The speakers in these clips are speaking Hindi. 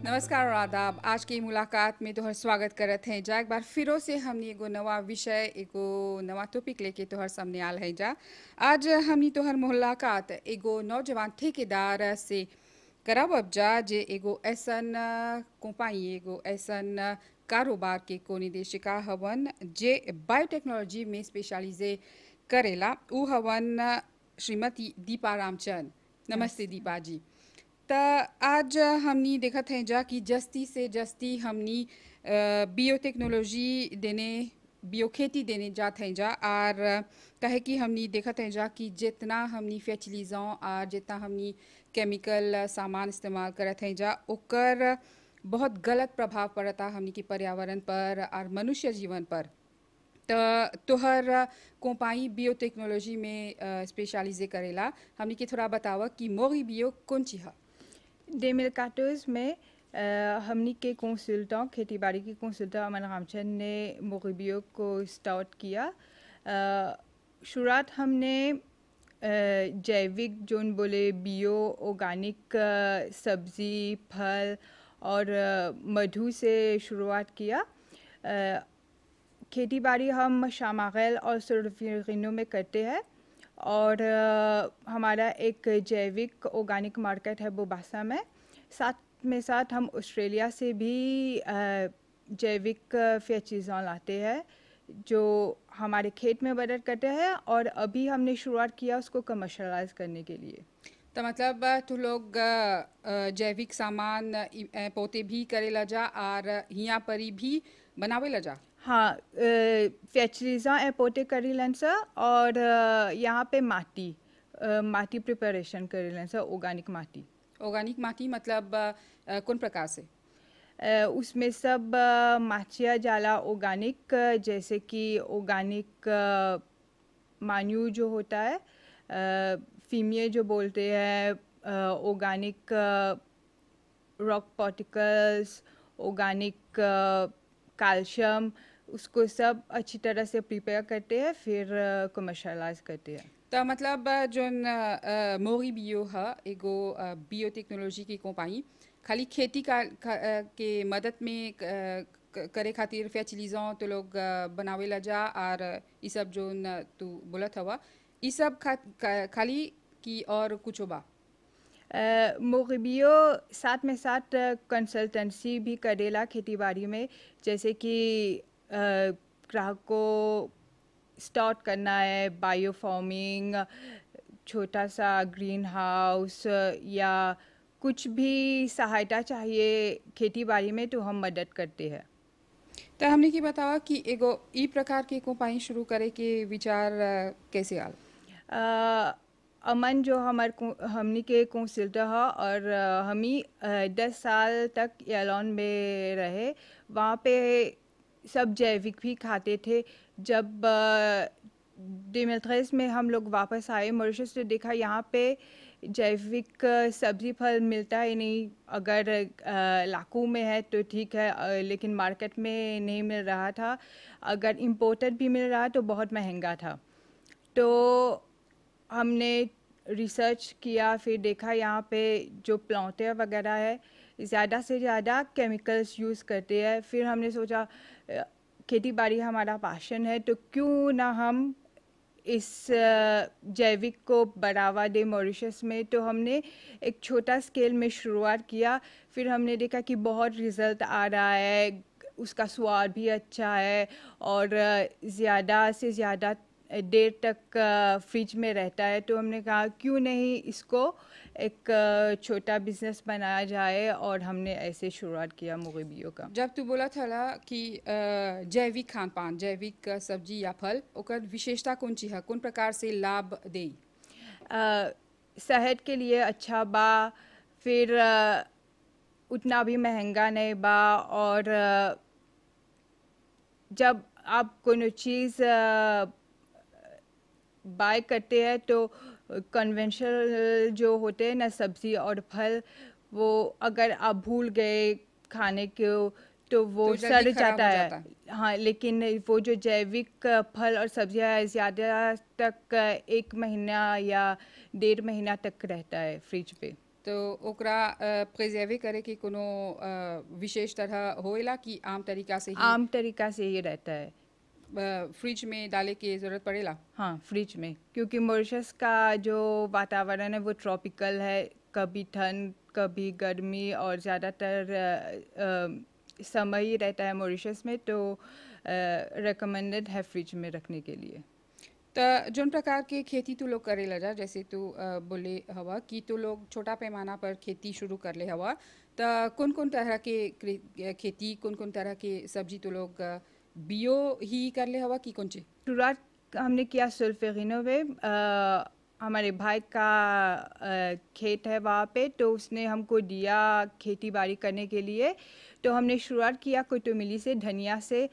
नमस्कार और आदाब। आज की मुलाकात में तोहर स्वागत करत हैं जा। एक बार फिरो से हमने एगो नवा विषय एगो नवा टॉपिक लेके तोहर सामने आल है जा। आज हमनी तोहर मुलाकात एगो नौजवान ठेकेदार से करब अब जा जे एगो ऐसन कंपनी एगो ऐसन कारोबार के को निदेशिका हवन जे बायोटेक्नोलॉजी में स्पेशलाइजे करेला। उ हवन श्रीमती दीपा रामचंद। नमस्ते दीपा जी। त आज हमनी देखत हैं जा कि जस्ती से जस्ती हमनी बायोटेक्नोलॉजी देने बियो खेती देने जात हैं जा। और कहे कि हमनी देखत हैं जा कि जितना हमनी फर्टिलाइजर और जितना हमनी केमिकल सामान इस्तेमाल करत हैं जा ओकर बहुत गलत प्रभाव पड़ता हमनी के पर्यावरण पर और मनुष्य जीवन पर। तोहर कंपनी बायोटेक्नोलॉजी में स्पेशलाइजे करेला। हमनी के थोड़ा बतावा कि मोगी बियो कौन चीज है। डेमिलकाटोज में हमनी के कंसल्टेंट खेती बाड़ी के कंसल्टेंट अमन रामचंद ने मोगिबियो को स्टार्ट किया। शुरुआत हमने जैविक जोन बोले बियो ऑर्गेनिक सब्जी फल और मधु से शुरुआत किया। खेती बाड़ी हम शामागल और सुरफिनो में करते हैं और हमारा एक जैविक ऑर्गेनिक मार्केट है बोबासा में। साथ हम ऑस्ट्रेलिया से भी जैविक फर्टिलाइजर लाते हैं जो हमारे खेत में मदद करते हैं और अभी हमने शुरुआत किया उसको कमर्शलाइज करने के लिए। तो मतलब तू लोग जैविक सामान पोते भी करेला जा और हियाँ परी भी बनावे ला जा। हाँ, फर्टिलाइजर पोते करीलन सा और यहाँ पे माटी प्रिपरेशन करीलन सा। ऑर्गेनिक माटी मतलब कौन प्रकार से? उसमें सब माचिया जाला ऑर्गेनिक, जैसे कि ऑर्गेनिक मान्यू जो होता है, फीमिये जो बोलते हैं, organic rock particles, organic calcium, उसको सब अच्छी तरह से प्रिपेयर करते हैं फिर कमर्शलाइज करते हैं। तो मतलब जोन मोगी बियो है एगो बायोटेक्नोलॉजी की कंपनी खाली खेती के मदद में करे खातिर फर्टिलाइजर तो लोग बनावे ला जा और ये सब जोन तू बोलत हवा ये सब खाली की और कुछ बा? मोगिबियो साथ में साथ कंसल्टेंसी भी करेला खेती बाड़ी में, जैसे कि ग्राहक को स्टार्ट करना है बायो फार्मिंग, छोटा सा ग्रीन हाउस या कुछ भी सहायता चाहिए खेती बाड़ी में तो हम मदद करते हैं। तो हमने की बतावा कि एगो ई प्रकार के कंपनी शुरू करे के विचार कैसे आल? अमन जो हमनी के कंसल्टेंट है और हमी 10 साल तक एलोन में रहे। वहाँ पे सब जैविक भी खाते थे। जब 2013 में हम लोग वापस आए मॉरिशस तो देखा यहाँ पे जैविक सब्जी फल मिलता ही नहीं। अगर लाकू में है तो ठीक है, लेकिन मार्केट में नहीं मिल रहा था। अगर इम्पोर्टेड भी मिल रहा तो बहुत महंगा था। तो हमने रिसर्च किया, फिर देखा यहाँ पे जो प्लांटर वगैरह है ज़्यादा से ज़्यादा केमिकल्स यूज़ करते हैं। फिर हमने सोचा खेती बाड़ी हमारा पैशन है तो क्यों ना हम इस जैविक को बढ़ावा दे मॉरिशस में। तो हमने एक छोटा स्केल में शुरुआत किया। फिर हमने देखा कि बहुत रिज़ल्ट आ रहा है, उसका स्वाद भी अच्छा है और ज़्यादा से ज़्यादा देर तक फ्रिज में रहता है। तो हमने कहा क्यों नहीं इसको एक छोटा बिजनेस बनाया जाए और हमने ऐसे शुरुआत किया मोगिबियो का। जब तू बोला था कि जैविक खान पान जैविक सब्जी या फल ओकर विशेषता कौन सी है, कौन प्रकार से लाभ दे? सेहत के लिए अच्छा बा, फिर उतना भी महंगा नहीं बा और जब आप कोई चीज़ बाय करते हैं तो कन्वेंशनल जो होते हैं ना सब्ज़ी और फल, वो अगर आप भूल गए खाने को तो वो सड़ जाता है। हाँ, लेकिन वो जो जैविक फल और सब्जियां है ज़्यादा तक 1 महीना या 1.5 महीना तक रहता है फ्रिज पे। तो ओकरा प्रिजर्वे करे के कोनो विशेष तरह होएला कि आम तरीका से ही आम तरीका से ही रहता है। फ्रिज में डाले के ज़रूरत पड़ेला? हाँ, फ्रिज में, क्योंकि मॉरिशस का जो वातावरण है वो ट्रॉपिकल है, कभी ठंड कभी गर्मी और ज़्यादातर समय ही रहता है मॉरिशस में, तो रिकमेंडेड है फ्रिज में रखने के लिए। तो जोन प्रकार के खेती तू लोग करे जा, जैसे तू बोले हवा कि तू लोग छोटा पैमाना पर खेती शुरू कर ले हवा, तो कौन कौन तरह के खेती, कौन कौन तरह के सब्जी तू लोग बियो ही कर ले हवा कि कौन चीज? शुरुआत हमने किया सुल्फेरिनो में। हमारे भाई का खेत है वहाँ पे, तो उसने हमको दिया खेती बाड़ी करने के लिए। तो हमने शुरुआत किया कोतुमिली से, धनिया से।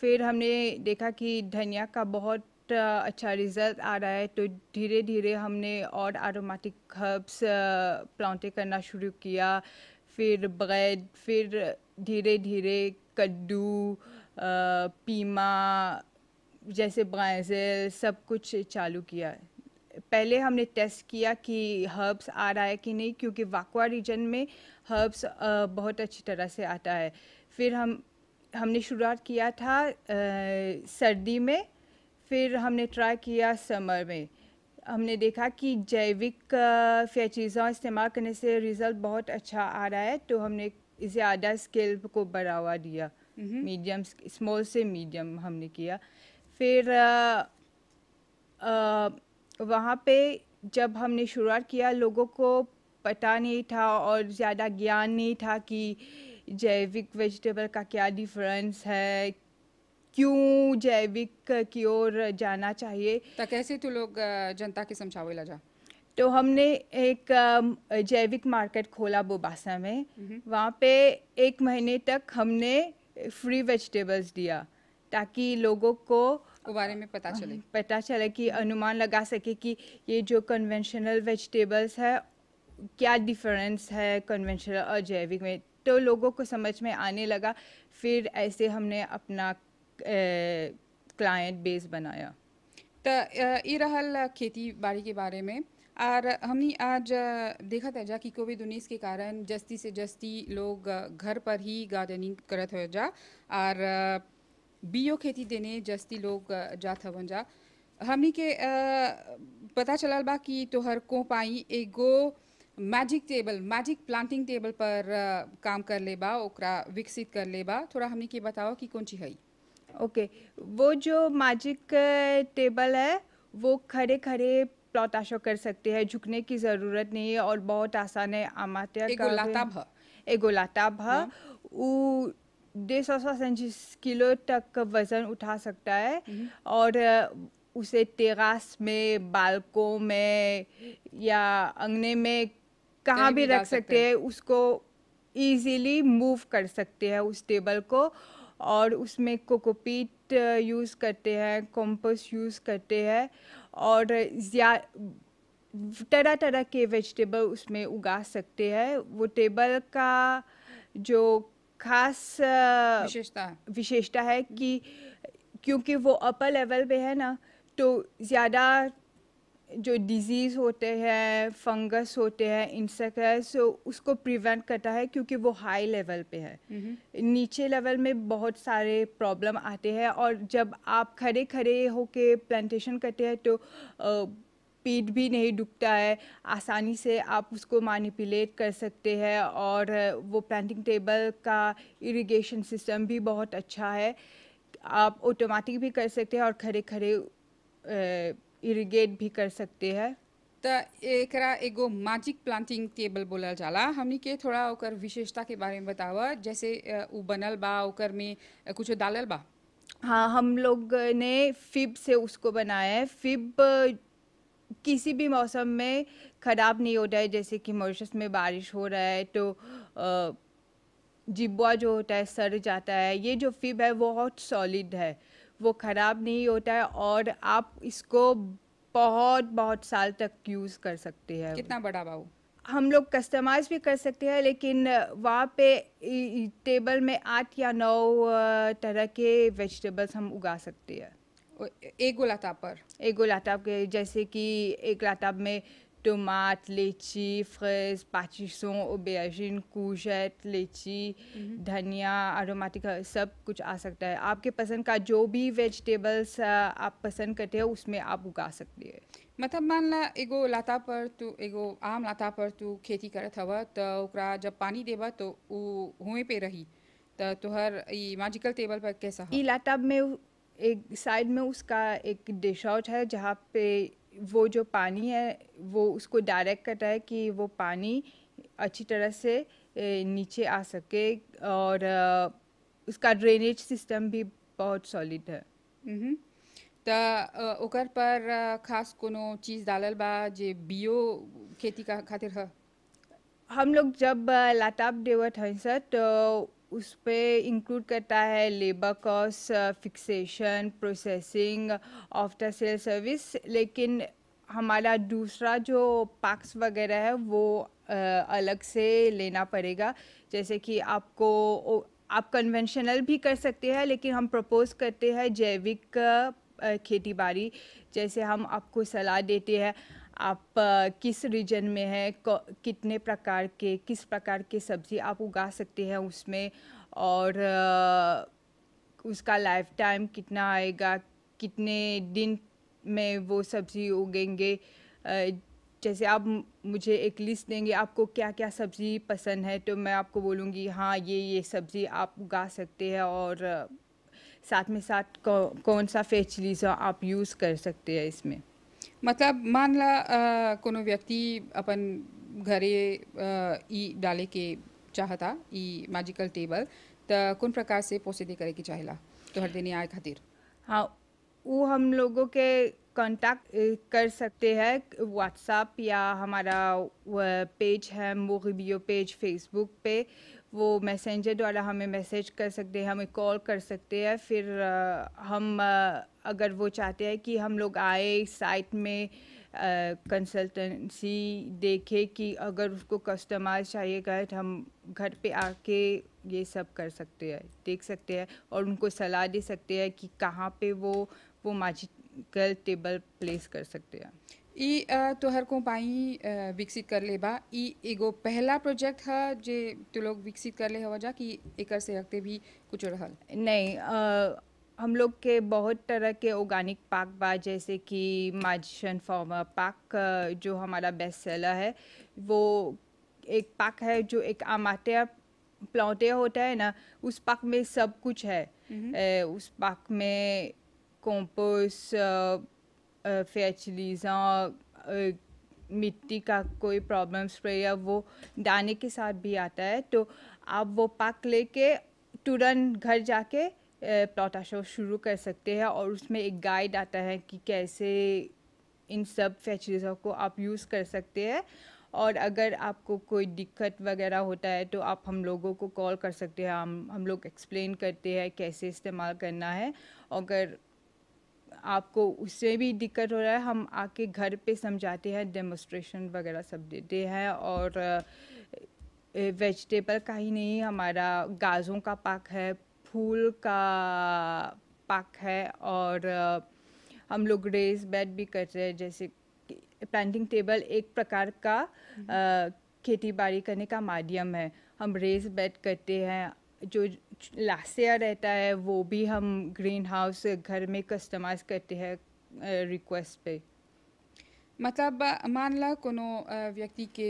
फिर हमने देखा कि धनिया का बहुत अच्छा रिज़ल्ट आ रहा है, तो धीरे धीरे हमने और एरोमेटिक हर्ब्स प्लांटे करना शुरू किया। फिर ब्रेड, फिर धीरे धीरे कद्दू, पीमा जैसे ब्रांज़ेल सब कुछ चालू किया। पहले हमने टेस्ट किया कि हर्ब्स आ रहा है कि नहीं, क्योंकि वाकवा रीजन में हर्ब्स बहुत अच्छी तरह से आता है। फिर हमने शुरुआत किया था सर्दी में, फिर हमने ट्राई किया समर में। हमने देखा कि जैविक चीज़ों इस्तेमाल करने से रिज़ल्ट बहुत अच्छा आ रहा है, तो हमने ज़्यादा स्केल को बढ़ावा दिया। मीडियम, स्मॉल से मीडियम हमने किया। फिर वहाँ पे जब हमने शुरुआत किया, लोगों को पता नहीं था और ज़्यादा ज्ञान नहीं था कि जैविक वेजिटेबल का क्या डिफरेंस है, क्यों जैविक की ओर जाना चाहिए। तो कैसे तू लोग जनता के समझावे जा? तो हमने एक जैविक मार्केट खोला बोबासा में। वहाँ पे 1 महीने तक हमने फ्री वेजिटेबल्स दिया, ताकि लोगों को बारे में पता चले कि अनुमान लगा सके कि ये जो कन्वेंशनल वेजिटेबल्स है क्या डिफरेंस है कन्वेंशनल और जैविक में, तो लोगों को समझ में आने लगा। फिर ऐसे हमने अपना क्लाइंट बेस बनाया। तो ये रहल खेती बाड़ी के बारे में। और हमने आज देखा था जा कि कोविड-19 के कारण जस्ती से जस्ती लोग घर पर ही गार्डनिंग करत हो जा, और बियो खेती देने जस्ती लोग जात हवन जा। हमनी के पता चलल बा कि तोहर को पाई एगो मैजिक प्लांटिंग टेबल पर काम कर ले बा, ओकरा विकसित कर ले बा। थोड़ा हमनी के बताओ कि कौन चीज है? ओके, वो जो मैजिक टेबल है वो खड़े खड़े प्लॉटाशो कर सकते हैं, झुकने की ज़रूरत नहीं है और बहुत आसान है। एगो लाताब है, वो 150 किलो तक वज़न उठा सकता है, और उसे टेरास में, बालकों में या अंगने में कहाँ भी रख सकते हैं। उसको इजीली मूव कर सकते हैं उस टेबल को, और उसमें कोकोपीट यूज़ करते हैं, कंपोस्ट यूज़ करते हैं, और तरह तरह के वेजिटेबल उसमें उगा सकते हैं। वो टेबल का जो खास विशेषता है कि क्योंकि वो अपर लेवल पे है ना, तो ज़्यादा जो डिजीज़ होते हैं, फंगस होते हैं, इंसेक्ट है, सो उसको प्रिवेंट करता है, क्योंकि वो हाई लेवल पे है। नीचे लेवल में बहुत सारे प्रॉब्लम आते हैं, और जब आप खड़े खड़े होके प्लांटेशन करते हैं तो पीठ भी नहीं दुखता है, आसानी से आप उसको मैनिपुलेट कर सकते हैं, और वो प्लांटिंग टेबल का इरिगेशन सिस्टम भी बहुत अच्छा है। आप ऑटोमेटिक भी कर सकते हैं और खड़े खड़े इरिगेट भी कर सकते हैं। तो एकरा एगो मैजिक प्लांटिंग टेबल बोलल जाला। हमनी के थोड़ा ओकर विशेषता के बारे में बतावा, जैसे उ बनल बा, ओकर में कुछ डालल बा? हाँ, हम लोग ने फिब से उसको बनाया है। फिब किसी भी मौसम में ख़राब नहीं होता है, जैसे कि मॉरिशस में बारिश हो रहा है तो जिब्वा जो होता है सड़ जाता है। ये जो फिब है वो बहुत सॉलिड है, वो ख़राब नहीं होता है, और आप इसको बहुत बहुत साल तक यूज़ कर सकते हैं। कितना बड़ा बा वो? हम लोग कस्टमाइज भी कर सकते हैं, लेकिन वहाँ पे टेबल में 8 या 9 तरह के वेजिटेबल्स हम उगा सकते हैं एगो लाताब पर। एगो लाताब के, जैसे कि एक लाताब में टमाट, लीची, फ्रेज, पाचिसों, ऑबेरजीन, कूर्जेट, लीची, धनिया, अरोमेटिक सब कुछ आ सकता है। आपके पसंद का जो भी वेजिटेबल्स आप पसंद करते हो उसमें आप उगा सकते हैं। मतलब मान ला एगो लाता पर तू एगो आम लाता पर तू खेती करत हव त ओकरा जब पानी देबा तो उ हुए पे रही त तोहर ई मैजिकल टेबल पर कैसा ह? इलाटा में एक साइड में उसका एक डिश आउट है जहाँ पे वो जो पानी है वो उसको डायरेक्ट करता है कि वो पानी अच्छी तरह से नीचे आ सके, और उसका ड्रेनेज सिस्टम भी बहुत सॉलिड है। मम्म। त ओकर पर खास कोनो चीज डालल बा जे बियो खेती का खातिर ह? हम लोग जब लैपटॉप देवत हैं सर, तो उस पे इंक्लूड करता है labour cost, fixation, processing, after sale service, लेकिन हमारा दूसरा जो पैक्स वगैरह है वो अलग से लेना पड़ेगा। जैसे कि आप कन्वेंशनल भी कर सकते हैं, लेकिन हम प्रपोज करते हैं जैविक खेती बाड़ी। जैसे हम आपको सलाह देते हैं आप किस रीजन में है, कितने प्रकार के किस प्रकार के सब्ज़ी आप उगा सकते हैं उसमें, और उसका लाइफ टाइम कितना आएगा, कितने दिन में वो सब्ज़ी उगेंगे। जैसे आप मुझे एक लिस्ट देंगे आपको क्या क्या सब्ज़ी पसंद है, तो मैं आपको बोलूँगी हाँ ये सब्ज़ी आप उगा सकते हैं, और साथ में साथ कौन सा फर्टिलाइज़र आप यूज़ कर सकते हैं इसमें। मतलब मान ला कोनो व्यक्ति अपन घरे ई डाले के चाहता ई मैजिकल टेबल त कौन प्रकार से प्रोसीड करे के चाहेला तोहर देने आए खातिर? हाँ, वो हम लोगों के कांटेक्ट कर सकते हैं व्हाट्सएप, या हमारा पेज है मोरिबियो पेज फेसबुक पे, वो मैसेंजर द्वारा हमें मैसेज कर सकते हैं, हमें कॉल कर सकते हैं। फिर हम अगर वो चाहते हैं कि हम लोग आए साइट में कंसल्टेंसी देखे कि अगर उसको कस्टमाइज चाहिएगा तो हम घर पे आके ये सब कर सकते हैं, देख सकते हैं, और उनको सलाह दे सकते हैं कि कहाँ पे वो मैजिकल टेबल प्लेस कर सकते हैं। ई तोहर को पाई विकसित कर ले बा ई एगो पहला प्रोजेक्ट है जे तू लोग विकसित कर ले हवा जा कि एकर से रखते भी कुछ रहल? नहीं, हम लोग के बहुत तरह के ऑर्गेनिक पाक बा, जैसे कि मैजिशियन फार्मर पाक जो हमारा बेस्ट सेलर है। वो एक पाक है जो एक अमाटिया प्लांटे होता है ना, उस पाक में सब कुछ है। उस पाक में कंपोस्ट, फर्टिलाइजर, मिट्टी का कोई प्रॉब्लम स्प्रे या वो दाने के साथ भी आता है। तो आप वो पाक लेके तुरंत घर जाके प्लॉटाशो शुरू कर सकते हैं, और उसमें एक गाइड आता है कि कैसे इन सब फर्टिलाइजर को आप यूज़ कर सकते हैं। और अगर आपको कोई दिक्कत वगैरह होता है तो आप हम लोगों को कॉल कर सकते हैं, हम लोग एक्सप्लेन करते हैं कैसे इस्तेमाल करना है। अगर आपको उससे भी दिक्कत हो रहा है, हम आके घर पे समझाते हैं, डेमोस्ट्रेशन वगैरह सब देते हैं। और वेजिटेबल का ही नहीं, हमारा गाजरों का पाक है, फूल का पाक है, और हम लोग रेज बेड भी करते हैं। जैसे प्लांटिंग टेबल एक प्रकार का खेती बाड़ी करने का माध्यम है। हम रेज बेड करते हैं, जो लासेया रहता है वो भी हम ग्रीन हाउस घर में कस्टमाइज करते हैं रिक्वेस्ट पे। मतलब मान ला कोनो व्यक्ति के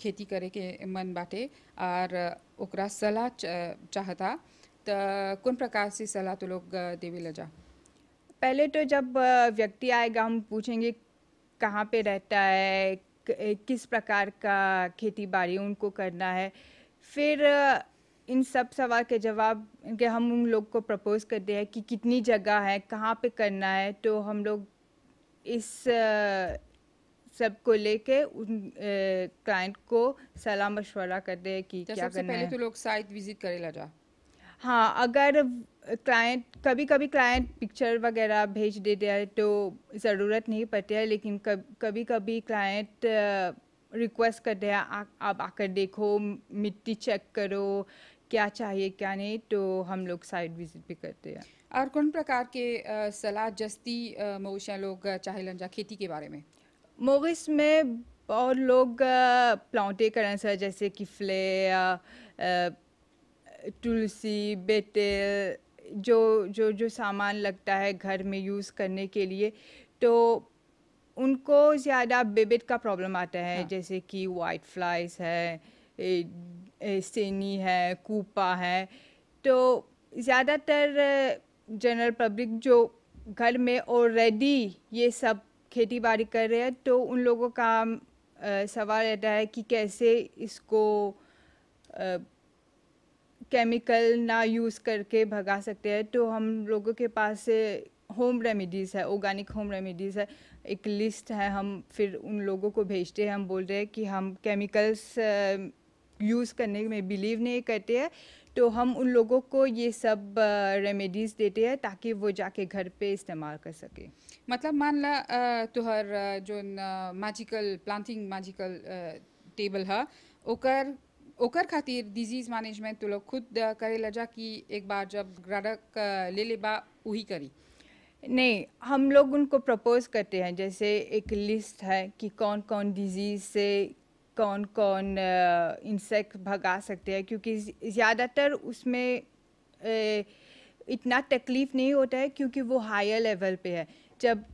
खेती करे के मन बाटे और ओकरा सलाह चाहता त कौन प्रकार से सलाह तो लोग देवे ला जा? पहले तो जब व्यक्ति आएगा हम पूछेंगे कहाँ पे रहता है, किस प्रकार का खेती बाड़ी उनको करना है। फिर इन सब सवाल के जवाब के हम उन लोग को प्रपोज करते हैं कि कितनी जगह है, कहाँ पे करना है। तो हम लोग इस सब को लेके उन क्लाइंट को सलाह मशवरा करते हैं कि तो क्या सबसे करना पहले है। तो लोग साइट विजिट करे ला जा? हाँ, अगर क्लाइंट कभी क्लाइंट पिक्चर वगैरह भेज देते हैं तो ज़रूरत नहीं पड़ती है, लेकिन कभी कभी क्लाइंट रिक्वेस्ट करते हैं आप आकर देखो, मिट्टी चेक करो, क्या चाहिए क्या नहीं, तो हम लोग साइट विजिट भी करते हैं। और कौन प्रकार के सलाह जस्ती मवेशियाँ लोग चाहेलन जा खेती के बारे में? मोरिस में और लोग प्लांटे करन सर, जैसे कि तुलसी, बेटेल, जो सामान लगता है घर में यूज़ करने के लिए, तो उनको ज़्यादा बेबिट का प्रॉब्लम आता है, हाँ। जैसे कि वाइट फ्लाइज है, सेनी है, कूपा है। तो ज़्यादातर जनरल पब्लिक जो घर में ऑलरेडी ये सब खेती बाड़ी कर रहे हैं, तो उन लोगों का सवाल रहता है कि कैसे इसको केमिकल ना यूज़ करके भगा सकते हैं। तो हम लोगों के पास होम रेमेडीज़ है, ऑर्गेनिक होम रेमेडीज़ है, एक लिस्ट है। हम फिर उन लोगों को भेजते हैं, हम बोल रहे हैं कि हम केमिकल्स यूज़ करने में बिलीव नहीं करते हैं, तो हम उन लोगों को ये सब रेमेडीज़ देते हैं ताकि वो जाके घर पे इस्तेमाल कर सके। मतलब मान ला तुहर जो मैजिकल प्लांटिंग मैजिकल टेबल है, ओकर ओकर खातिर डिजीज मैनेजमेंट तो लोग खुद करे लजा कि एक बार जब ग्राहक ले ले बा वही करी। नहीं, हम लोग उनको प्रपोज करते हैं, जैसे एक लिस्ट है कि कौन कौन डिजीज़ से कौन कौन इंसेक्ट भगा सकते हैं, क्योंकि ज़्यादातर उसमें इतना तकलीफ़ नहीं होता है, क्योंकि वो हायर लेवल पे है। जब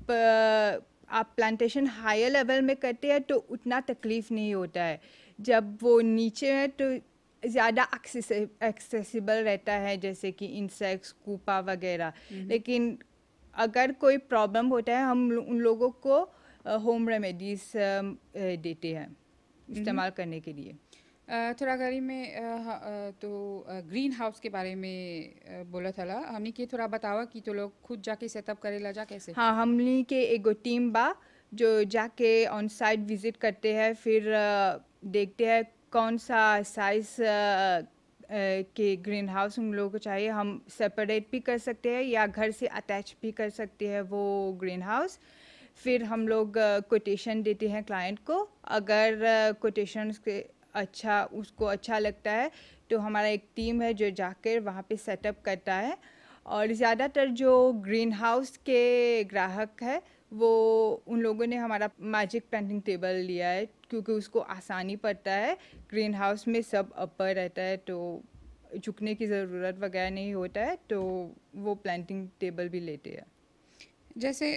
आप प्लांटेशन हायर लेवल में करते हैं तो उतना तकलीफ़ नहीं होता है। जब वो नीचे है तो ज़्यादा एक्सेसिबल रहता है, जैसे कि इंसेक्ट्स, कूपा वगैरह। लेकिन अगर कोई प्रॉब्लम होता है, हम उन लोगों को होम रेमेडीज़ देते हैं इस्तेमाल करने के लिए। थोड़ा घरी में तो ग्रीन हाउस के बारे में बोला था हमने के थोड़ा बतावा कि तो लोग खुद जाके सेटअप करे ला जा कैसे। हाँ, हमनी के एगो टीम बा जो जाके ऑन साइट विजिट करते हैं, फिर देखते हैं कौन सा साइज़ के ग्रीन हाउस उन लोगों को चाहिए। हम सेपरेट भी कर सकते हैं या घर से अटैच भी कर सकते हैं वो ग्रीन हाउस। फिर हम लोग कोटेशन देते हैं क्लाइंट को। अगर कोटेशन उसको अच्छा लगता है, तो हमारा एक टीम है जो जाकर वहाँ पे सेटअप करता है। और ज़्यादातर जो ग्रीन हाउस के ग्राहक है, वो उन लोगों ने हमारा मैजिक पेंटिंग टेबल लिया है, क्योंकि उसको आसानी पड़ता है। ग्रीन हाउस में सब अपर रहता है, तो झुकने की ज़रूरत वगैरह नहीं होता है, तो वो प्लांटिंग टेबल भी लेते हैं। जैसे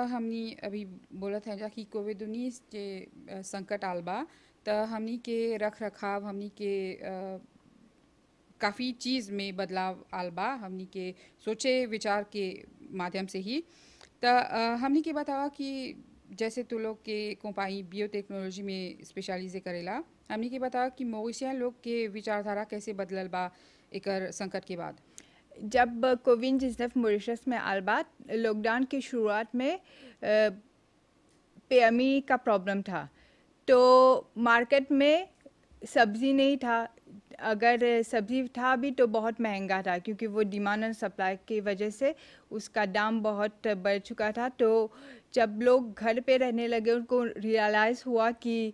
हमनी अभी बोला था जा कि कोविड-19 के संकट आल बा, त हमनी के रख रखाव हमनी के काफ़ी चीज़ में बदलाव आल बा, हमनी के सोचे विचार के माध्यम से ही। त हमनी के बतावा कि जैसे तो लोग के कंपाई बायोटेक्नोलॉजी में स्पेशलाइजे करेला, हमनी के बतावा कि मवेशियन लोग के विचारधारा कैसे बदलल बा एकर संकट के बाद। जब कोविड-19 मॉरिशस में आल बा, लॉकडाउन की शुरुआत में पेयमी का प्रॉब्लम था, तो मार्केट में सब्ज़ी नहीं था। अगर सब्ज़ी था भी तो बहुत महंगा था, क्योंकि वो डिमांड एंड सप्लाई की वजह से उसका दाम बहुत बढ़ चुका था। तो जब लोग घर पे रहने लगे, उनको रियलाइज़ हुआ कि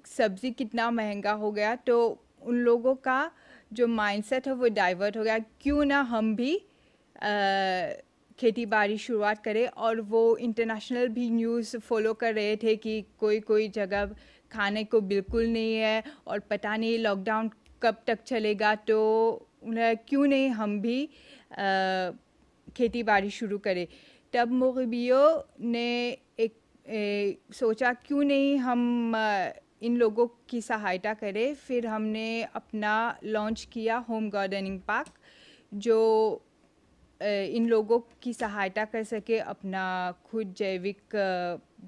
सब्ज़ी कितना महंगा हो गया, तो उन लोगों का जो माइंडसेट है वो डाइवर्ट हो गया। क्यों ना हम भी खेती बाड़ी शुरुआत करें। और वो इंटरनेशनल भी न्यूज़ फॉलो कर रहे थे कि कोई कोई जगह खाने को बिल्कुल नहीं है और पता नहीं लॉकडाउन कब तक चलेगा, तो उन्हें क्यों नहीं हम भी खेती बाड़ी शुरू करें। तब मोगबियो ने एक सोचा क्यों नहीं हम इन लोगों की सहायता करें। फिर हमने अपना लॉन्च किया होम गार्डनिंग पार्क, जो इन लोगों की सहायता कर सके अपना खुद जैविक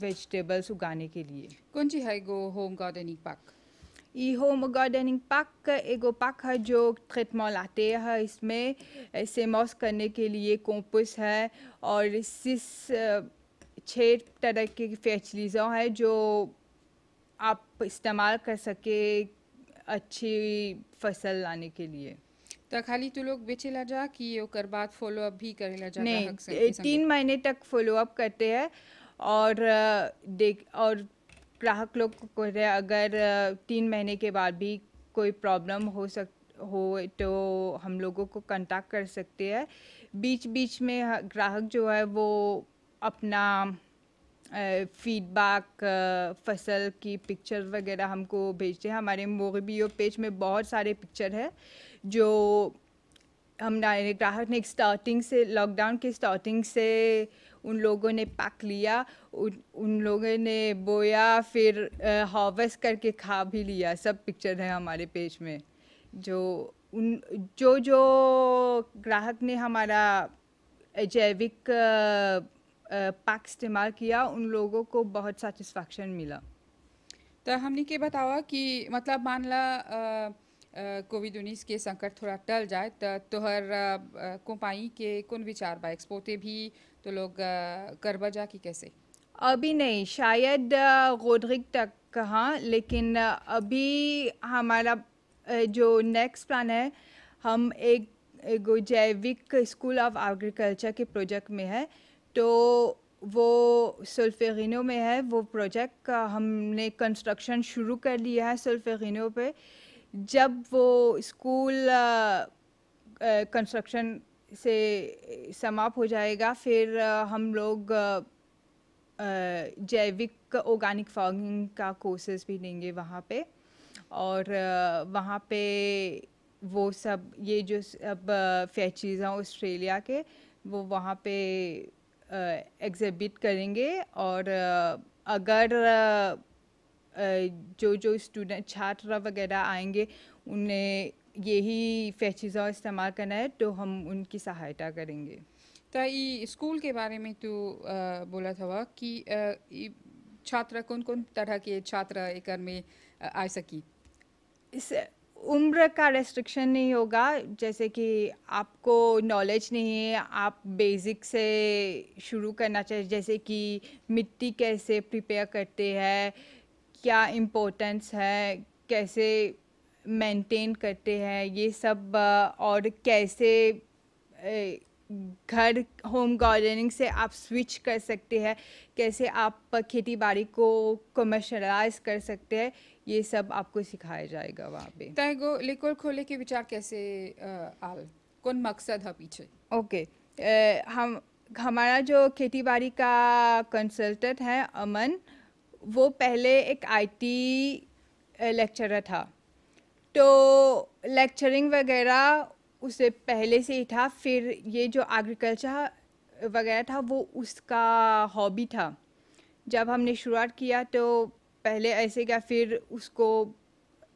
वेजिटेबल्स उगाने के लिए। कौन सी है गो होम गार्डनिंग पार्क? ई होम गार्डनिंग पार्क एगो पार्क है जो ट्रीटमेंट लाते हैं। इसमें सेमॉस करने के लिए कंपोस्ट है, और छः तरह की फर्टिलाइज़र है जो आप इस्तेमाल कर सके अच्छी फसल लाने के लिए। तो खाली तो लोग बेचेला जा कि ओकर बाद फॉलो अप भी करेला जा ग्राहक नहीं, के संगे? 3 महीने तक फॉलो अप करते हैं। और और ग्राहक लोग को कहते हैं, अगर 3 महीने के बाद भी कोई प्रॉब्लम हो तो हम लोगों को कांटेक्ट कर सकते हैं। बीच बीच में ग्राहक जो है वो अपना फीडबैक, फसल की पिक्चर वगैरह हमको भेजते हैं। हमारे मोगबियो पेज में बहुत सारे पिक्चर है जो हमारे ग्राहक ने स्टार्टिंग से, लॉकडाउन के स्टार्टिंग से उन लोगों ने पैक लिया, उन लोगों ने बोया, फिर हार्वेस्ट करके खा भी लिया। सब पिक्चर है हमारे पेज में। जो जो ग्राहक ने हमारा जैविक पैक इस्तेमाल किया, उन लोगों को बहुत सेटिस्फैक्शन मिला। तो हमने के बतावा कि मतलब मान ला कोविड-19 के संकट थोड़ा टल जाए तो तोहर कंपनी के कौन विचार बा एक्सपोर्टे भी तो लोग करबा जा कि कैसे? अभी नहीं, शायद गोदरेज तक कहाँ, लेकिन अभी हमारा जो नेक्स्ट प्लान है, हम एक जैविक स्कूल ऑफ एग्रीकल्चर के प्रोजेक्ट में है। तो वो सोल्फेरिनो में है वो प्रोजेक्ट का। हमने कंस्ट्रक्शन शुरू कर लिया है सोल्फेरिनो पे। जब वो स्कूल कंस्ट्रक्शन से समाप्त हो जाएगा, फिर हम लोग जैविक ऑर्गेनिक फार्मिंग का कोर्सेज भी देंगे वहाँ पे। और वहाँ पे वो सब ये जो सब फैचीज़ हैं ऑस्ट्रेलिया के, वो वहाँ पे एग्जिबिट करेंगे। और अगर जो स्टूडेंट छात्र वगैरह आएंगे उन्हें यही फैचीज़ा इस्तेमाल करना है, तो हम उनकी सहायता करेंगे। तो ई स्कूल के बारे में तू बोला था कि ई छात्र कौन कौन तरह के छात्र एकर में आ सकी? इस उम्र का रेस्ट्रिक्शन नहीं होगा। जैसे कि आपको नॉलेज नहीं है, आप बेसिक से शुरू करना चाहिए, जैसे कि मिट्टी कैसे प्रिपेयर करते हैं, क्या इम्पोर्टेंस है, कैसे मेंटेन करते हैं ये सब, और कैसे घर होम गार्डनिंग से आप स्विच कर सकते हैं, कैसे आप खेती बाड़ी को कमर्शलाइज कर सकते हैं, ये सब आपको सिखाया जाएगा वहाँ पे। तैगो लिकोल खोले के विचार कैसे आल? कौन मकसद है पीछे? ओके, हमारा जो खेती बाड़ी का कंसल्टेंट है अमन, वो पहले एक आईटी लेक्चरर था। तो लेक्चरिंग वगैरह उसे पहले से ही था। फिर ये जो एग्रीकल्चर वगैरह था वो उसका हॉबी था। जब हमने शुरुआत किया तो पहले ऐसे क्या, फिर उसको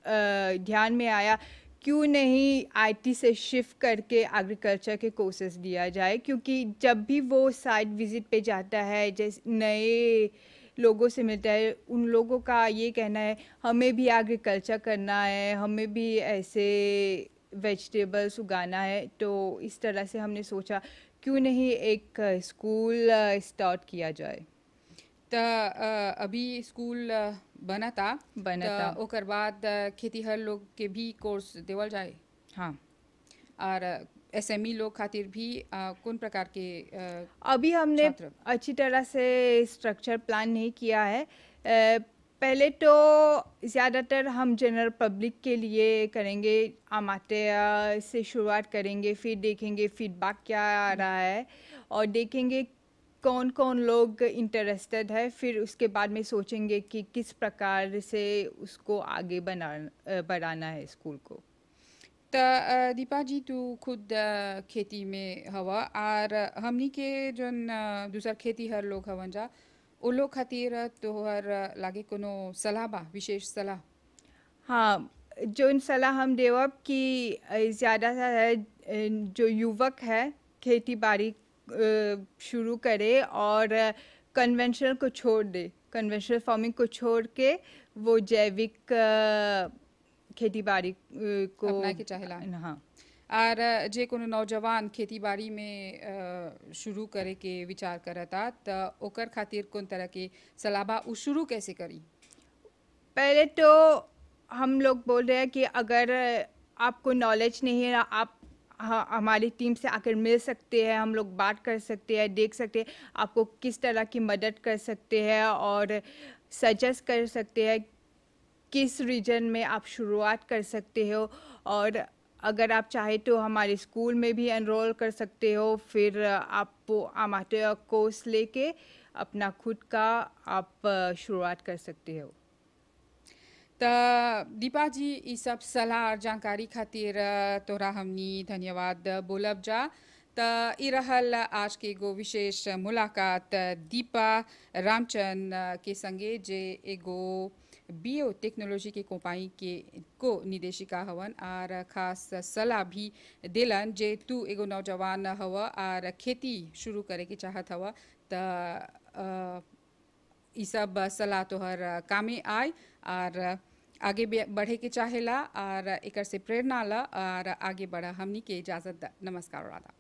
ध्यान में आया क्यों नहीं आईटी से शिफ्ट करके एग्रीकल्चर के कोर्सेज दिया जाए। क्योंकि जब भी वो साइट विजिट पे जाता है, जैसे नए लोगों से मिलता है, उन लोगों का ये कहना है हमें भी एग्रीकल्चर करना है, हमें भी ऐसे वेजिटेबल्स उगाना है। तो इस तरह से हमने सोचा क्यों नहीं एक स्कूल स्टार्ट किया जाए। तो अभी स्कूल बना था तो ओकर बाद खेतीहर लोग के भी कोर्स देवल जाए। हाँ, और एसएमई लोग खातिर भी कौन प्रकार के अभी हमने छात्र? अच्छी तरह से स्ट्रक्चर प्लान नहीं किया है। पहले तो ज़्यादातर हम जनरल पब्लिक के लिए करेंगे, अमाते से शुरुआत करेंगे, फिर देखेंगे फीडबैक क्या आ रहा है और देखेंगे कौन कौन लोग इंटरेस्टेड है। फिर उसके बाद में सोचेंगे कि किस प्रकार से उसको आगे बढ़ाना है स्कूल को। तो दीपा जी तू खुद खेती में हवा और हमनी के जोन दूसर खेती हर लोग हवन जा ओ लोग खातिर तोहर लागे कोनो सलाह बा, विशेष सलाह? हाँ, जो सलाह हम देवब कि ज़्यादा से जो युवक है खेती बाड़ी शुरू करे और कन्वेंशनल को छोड़ दे, कन्वेंशनल फार्मिंग को छोड़ के वो जैविक खेती बाड़ी को अपना के चाहेला। हाँ। और जे कोनो नौजवान खेती बाड़ी में शुरू करे के विचार करता तो ओकर खातिर कौन तरह के सलाह बा, उ शुरू कैसे करी? पहले तो हम लोग बोल रहे हैं कि अगर आपको नॉलेज नहीं है, आप हमारी टीम से आकर मिल सकते हैं, हम लोग बात कर सकते हैं, देख सकते हैं आपको किस तरह की मदद कर सकते हैं और सजेस्ट कर सकते हैं किस रीजन में आप शुरुआत कर सकते हो। और अगर आप चाहे तो हमारे स्कूल में भी एनरोल कर सकते हो। फिर आप वो अमाते कोर्स लेके अपना खुद का आप शुरुआत कर सकते हो। त दीपा जी ई सब सलाह और जानकारी खातिर तोरा हमनी धन्यवाद बोलब जा। त ई रहल आज के एगो विशेष मुलाकात दीपा रामचंद के संगे, जे एगो बियो टेक्नोलॉजी के कंपनी के को निदेशिका हवन और खास सलाह भी देलन जे तू एगो नौजवान हव और खेती शुरू करे के चाहत हव त ई सब सलाह तोहर कामे आए और आगे बढ़े के चाहेला और एकर से प्रेरणा ला और आगे बढ़ा। हमनी के इजाज़त दा। नमस्कार राधा।